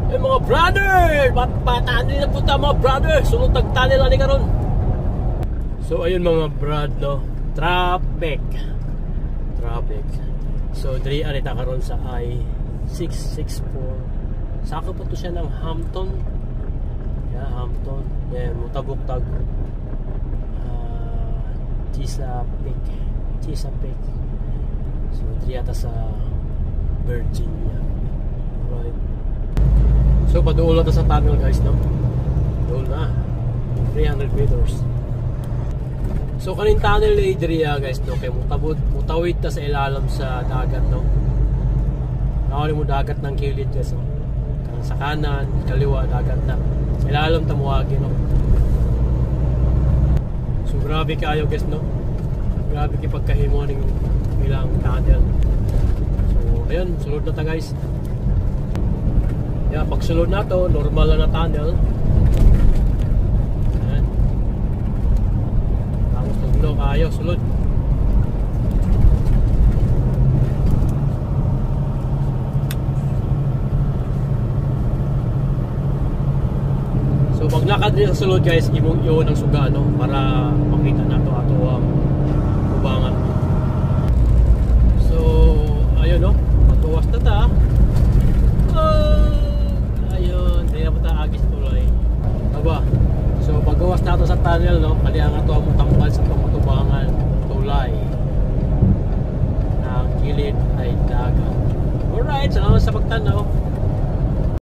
Eh mga brother, pataan din na punta mga brother. Sunod tagtanil ani karon. So ayun mga brad no, traffic. So diri ari ta karon sa I-664. Saka po to siya ng Hampton. Yeah, Hampton. Then mutabok-tag Chesapeake. So diri ata sa Virginia. Right. So paduol na sa tunnel guys no. Doon na 300 meters. So kanin tunnel ni Adria guys no, kay mutawid ta sa ilalim sa dagat no. Nawali mo dagat ng kilid guys no. Kanang sa kanan, kaliwa dagat na. Sa ilalim ta muagi no. So grabe kayo guys no. Grabe kay pagkahimo ning ilang tunnel. So ayun, sulod na ta guys. Yeah, pag sulod na to, normal na tunnel. No, kayo, sulod. So pag lakad din sa sulod guys, imong iyon ang suga no, para makita nato ato ang kubangan. So ayun no, matuwas na ta. Ayun, di na po ta agis tuloy. Aba. So paggawas nato sa tunnel no, kali ang ato ang tambal sa pamatubangan tulay. Ang kilid ay dagat. Alright, salamat sa pagtanaw.